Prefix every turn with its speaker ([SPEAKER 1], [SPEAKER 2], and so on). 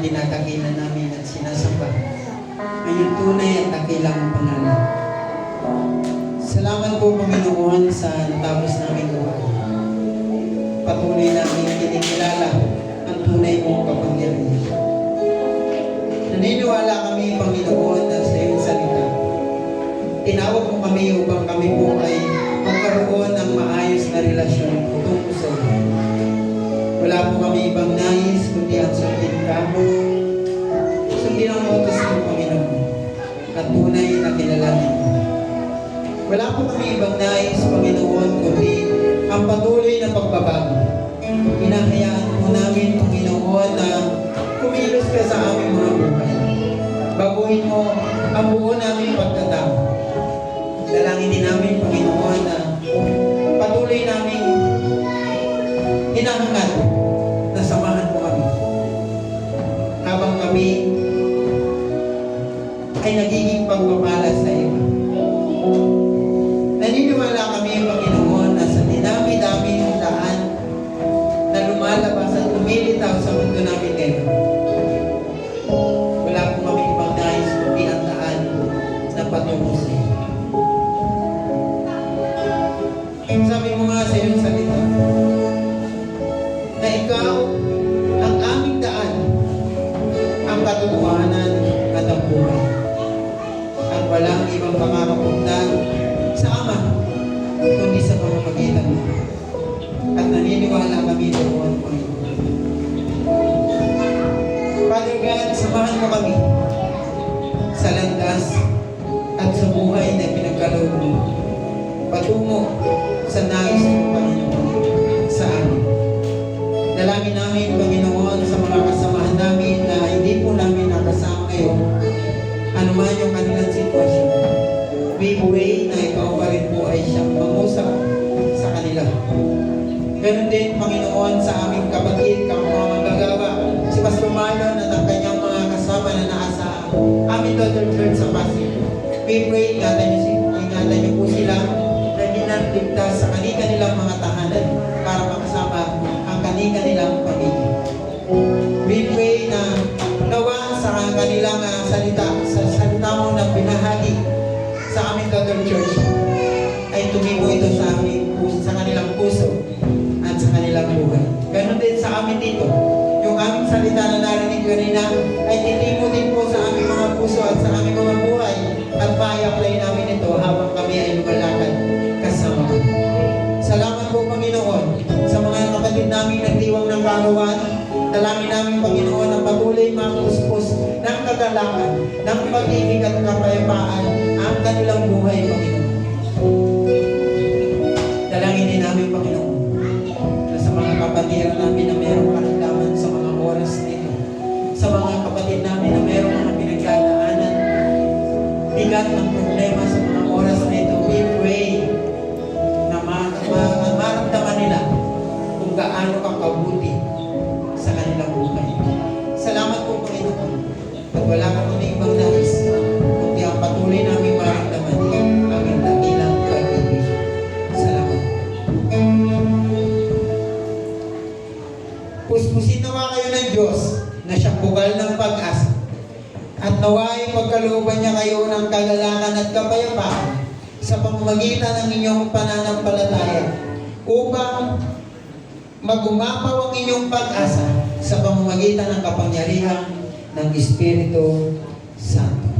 [SPEAKER 1] Tinatakilan namin at sinasamba ang iyong tunay at dakilang pangalan. Salamat po, Panginoon, sa natapos namin gawain. Patuloy namin kinikilala ang tunay mong kapangyarihan. Naniniwala kami, Panginoon, na sa iyong salita. Tinawag mo kami upang kami po ay magkaroon ng maayos na relasyon tungo sa iyo. Wala po kami ibang nais, kundi ang sundin ka. Sundin ang utos mo, Panginoon, at tunay na kilalanin mo. Wala po kami ibang nais, Panginoon, kundi ang patuloy na pagbabago. Hinahayaan po namin, Panginoon, na kumilos ka sa aming mga buhay. Baguhin mo ang buo naming pagkatao. Dalangin din namin, Panginoon, na patuloy namin hinahangad na samahan mo kami. Habang kami ay nagiging pagpapala sa iyo. Naniniwala kami, Panginoon, na sa dinami-dami ng daan na lumalabas at lumilitaw sa mundo namin ngayon. Wala po kami ibang nais kundi ang daan na patungo sa iyo. Sabi mo nga sa iyong salita, na ikaw ang aming daan, ang katotohanan at ang buhay. At walang ibang makakapunta sa Ama, kundi sa pamamagitan mo. At naniniwala kami doon, Panginoon. Father God, samahan mo kami sa landas at sa buhay na pinagkaloob mo. Patungo sa nais mo, Panginoon, sa amin. Dalangin namin, Panginoon, sa mga kasamahan namin na hindi po namin nakasama ngayon, anuman yung kanilang sitwasyon. We pray na ikaw pa rin po ay siyang mangusap sa kanila. Ganun din, Panginoon, sa aming kapatid, mga magagawa, si Pastor Marlon at ang kanyang mga kasama na nasa aming daughter church sa Pasig. We pray, ingatan niyo po sila na ginanligtas sa kanilang mga tahanan para makasama ang kanilang pamilya. We pray na nawa sa kanilang salita, sa salita mo na pinahagi sa aming daughter church, ay tumibo ito sa aming puso, sa kanilang puso at sa kanilang buhay. Ganon din sa amin dito. Yung aming salita na narinig kanina ay titimo din po sa aming mga puso at sa aming mga buhay at ma-apply namin ito habang kami ay lumalakad kasama ko. Salamat po, Panginoon, sa mga kapatid namin nagdiwang ng karawan. Dalangin namin, Panginoon, ang patuloy mapuspos ng kagalakan, ng pag-ibig at kapayapaan ang kanilang buhay, Panginoon. Dalangin din namin, Panginoon, na sa mga kapatid namin na mayroong karamdaman sa mga oras nito, sa mga kapatid namin na mayroong mga pinagdadaanan, bigat ng problema sa mga oras nito, we pray na maramdaman nila kung gaano ka kabuti sa kanilang buhay. Salamat po, Panginoon, at wala kami ibang nais kundi ang patuloy namin maramdaman ang dakilang pag-ibig. Salamat. Puspusin nawa kayo ng Diyos na siyang bugal ng pag-asa, at naway pagkalooban niya kayo ng kagalakan at kapayapaan sa pamamagitan ng inyong pananampalataya upang magumapaw ang inyong pag-asa sa pamamagitan ng kapangyarihan ng Espiritu Santo.